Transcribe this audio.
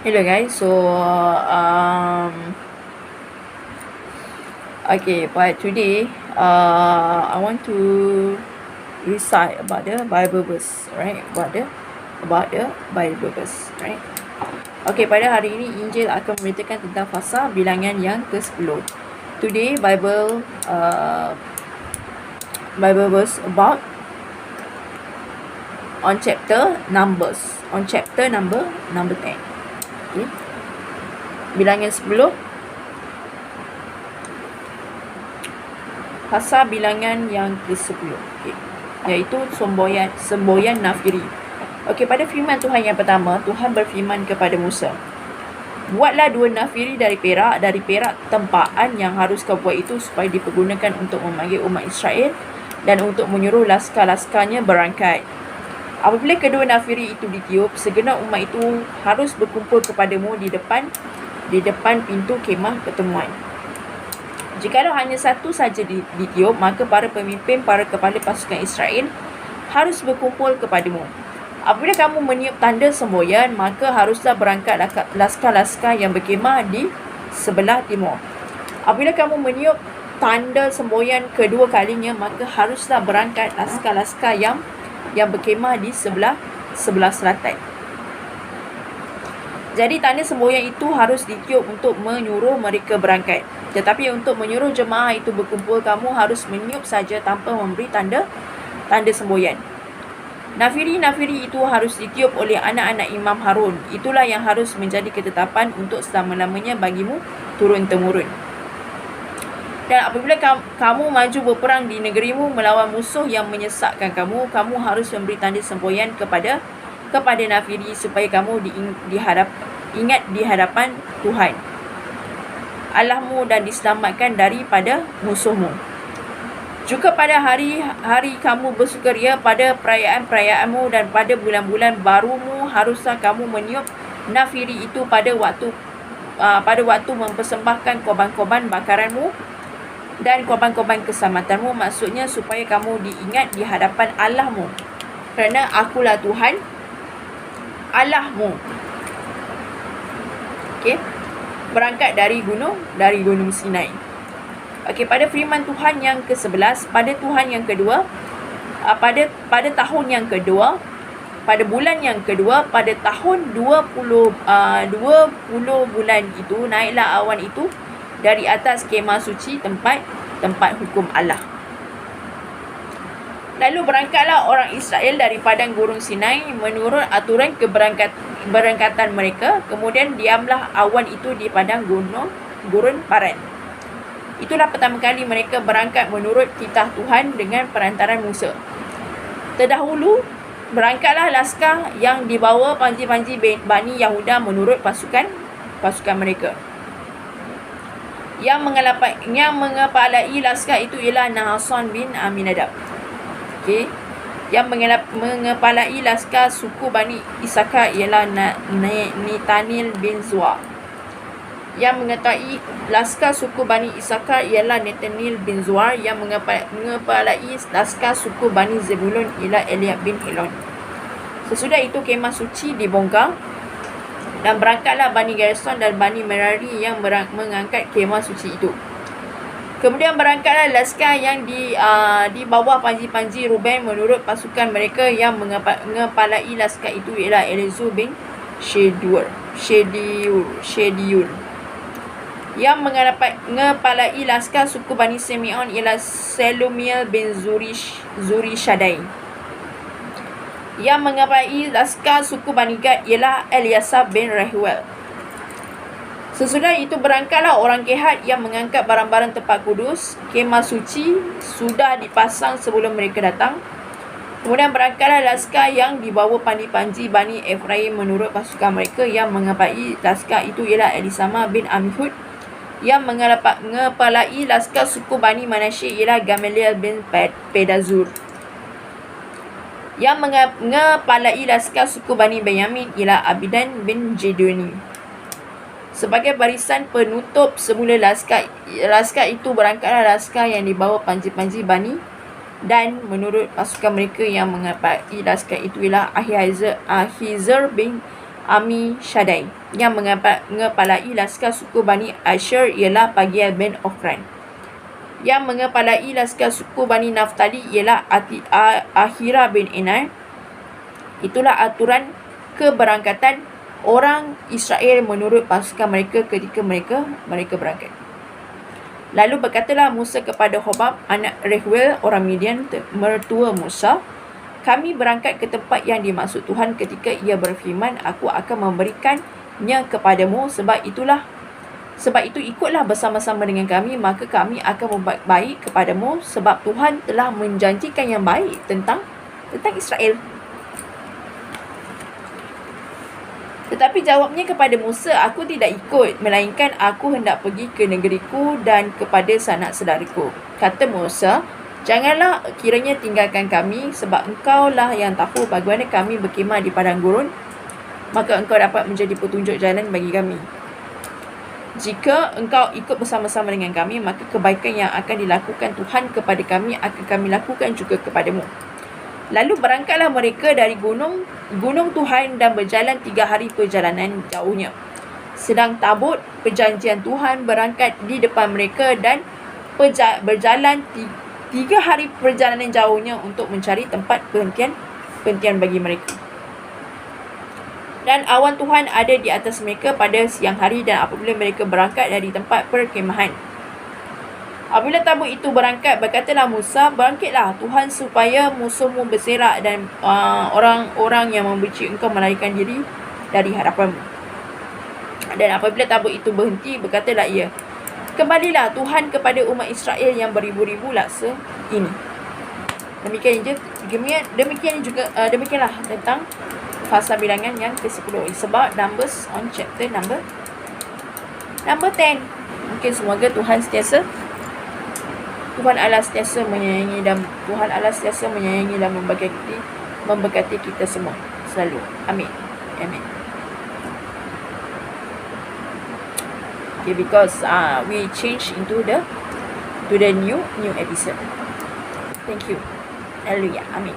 Hello guys, okay, but today I want to recite about the Bible verse, right? About the Bible verse, right? Okay, pada hari ini Injil akan memberitakan tentang fasa bilangan yang ke-10. Today Bible verse about on chapter Numbers, on chapter number 10. Okay. Bilangan 10, fasa bilangan yang ke-10, okay, iaitu semboyan nafiri. Okey, pada firman Tuhan yang pertama, Tuhan berfirman kepada Musa, buatlah 2 nafiri dari perak tempaan yang harus kau buat itu supaya dipergunakan untuk memanggil umat Israel dan untuk menyuruh laskar-laskarnya berangkat. Apabila kedua nafiri itu ditiup, segenap umat itu harus berkumpul kepadamu di depan pintu kemah pertemuan. Jikalau hanya satu saja ditiup, maka para pemimpin, para kepala pasukan Israel harus berkumpul kepadamu. Apabila kamu meniup tanda semboyan, maka haruslah berangkat laskar-laskar yang berkemah di sebelah timur. Apabila kamu meniup tanda semboyan kedua kalinya, maka haruslah berangkat laskar-laskar yang berkemah di sebelah selatan. Jadi tanda semboyan itu harus ditiup untuk menyuruh mereka berangkat. Tetapi untuk menyuruh jemaah itu berkumpul, kamu harus meniup saja tanpa memberi tanda semboyan. Nafiri-nafiri itu harus ditiup oleh anak-anak Imam Harun. Itulah yang harus menjadi ketetapan untuk selama-lamanya bagimu turun-temurun. Dan apabila kamu maju berperang di negerimu melawan musuh yang menyesatkan kamu, kamu harus memberi tanda semboyan kepada nafiri supaya kamu ingat di hadapan Tuhan Allahmu dan diselamatkan daripada musuhmu. Juga pada hari kamu bersukaria, pada perayaan-perayaanmu dan pada bulan-bulan barumu, haruslah kamu meniup nafiri itu pada waktu mempersembahkan korban-korban bakaranmu dan korban-korban keselamatanmu, maksudnya supaya kamu diingat di hadapan Allahmu, kerana akulah Tuhan Allahmu. Okey, berangkat dari gunung Sinai. Okey, pada firman Tuhan yang ke-11, pada tahun yang kedua, pada bulan yang kedua, pada tahun 20 bulan itu, naiklah awan itu dari atas kemah suci tempat hukum Allah. Lalu berangkatlah orang Israel dari padang gurun Sinai menurut aturan keberangkatan mereka. Kemudian diamlah awan itu di padang gurun Paran. Itulah pertama kali mereka berangkat menurut titah Tuhan dengan perantaran Musa. Terdahulu berangkatlah laskar yang dibawa panji-panji Bani Yahuda menurut pasukan mereka. Yang mengepalai laskar itu ialah Nahason bin Aminadab. Okey. Yang mengepalai laskar suku Bani Isakar ialah Netanil bin Zuar. Yang mengepalai laskar suku Bani Isakar ialah Netanil bin Zuar. Yang mengepalai laskar suku Bani Zebulun ialah Eliab bin Helon. Sesudah itu kemah suci dibongkar dan berangkatlah Bani Gerson dan Bani Merari yang mengangkat kemah suci itu. Kemudian berangkatlah laskar yang di bawah panji-panji Ruben menurut pasukan mereka. Yang mengepalai laskar itu ialah Elizur bin Shediur. Yang mengepalai laskar suku Bani Simeon ialah Selumiel bin Zuri Shaddai. Yang mengepalai laskar suku Bani Gad ialah Eliasab bin Rehuel. Sesudah itu berangkatlah orang Kehat yang mengangkat barang-barang tempat kudus. Kemah suci sudah dipasang sebelum mereka datang. Kemudian berangkatlah laskar yang dibawa panji-panji Bani Efraim menurut pasukan mereka. Yang mengepalai laskar itu ialah Elisama bin Amihud. Yang mengepalai laskar suku Bani Manasye ialah Gamaliel bin Pedazur. Yang mengepalai laskar suku Bani Benyamin ialah Abidan bin Jedoni. Sebagai barisan penutup semula laskar itu berangkatlah laskar yang dibawa panji-panji Bani Dan menurut pasukan mereka. Yang mengepalai laskar itu ialah Ahiezer bin Amishadai. Yang mengepalai laskar suku Bani Asher ialah Pagiel bin Okran. Yang mengepalai laskar suku Bani Naftali ialah Ahira bin Enar. Itulah aturan keberangkatan orang Israel menurut pasukan mereka ketika mereka berangkat. Lalu berkatalah Musa kepada Hobab, anak Reuel, orang Midian, mertua Musa, kami berangkat ke tempat yang dimaksud Tuhan ketika ia berfirman, aku akan memberikannya kepadamu, sebab itu ikutlah bersama-sama dengan kami, maka kami akan membuat baik kepadamu, sebab Tuhan telah menjanjikan yang baik tentang Israel. Tetapi jawabnya kepada Musa, aku tidak ikut, melainkan aku hendak pergi ke negeriku dan kepada sanak saudaraku. Kata Musa, janganlah kiranya tinggalkan kami, sebab engkaulah yang tahu bagaimana kami berkhemah di padang gurun, maka engkau dapat menjadi petunjuk jalan bagi kami. Jika engkau ikut bersama-sama dengan kami, maka kebaikan yang akan dilakukan Tuhan kepada kami akan kami lakukan juga kepadamu. Lalu berangkatlah mereka dari gunung Tuhan dan berjalan 3 hari perjalanan jauhnya. Sedang tabut perjanjian Tuhan berangkat di depan mereka dan berjalan 3 hari perjalanan jauhnya untuk mencari tempat perhentian bagi mereka. Dan awan Tuhan ada di atas mereka pada siang hari dan apabila mereka berangkat dari tempat perkemahan. Apabila tabut itu berangkat, berkatalah Musa, bangkitlah Tuhan supaya musuhmu berserak dan orang-orang yang membenci engkau melarikan diri dari hadapanmu. Dan apabila tabut itu berhenti, berkatalah ia, kembalilah Tuhan kepada umat Israel yang beribu-ribu laksa ini. Demikianlah tentang fasa bilangan yang ke-10. Sebab Numbers on chapter number 10. Mungkin semoga Tuhan Allah sentiasa menyayangi dan memberkati kita semua selalu. Amin. Okay, because we change into the new episode. Thank you. Hallelujah. Amin.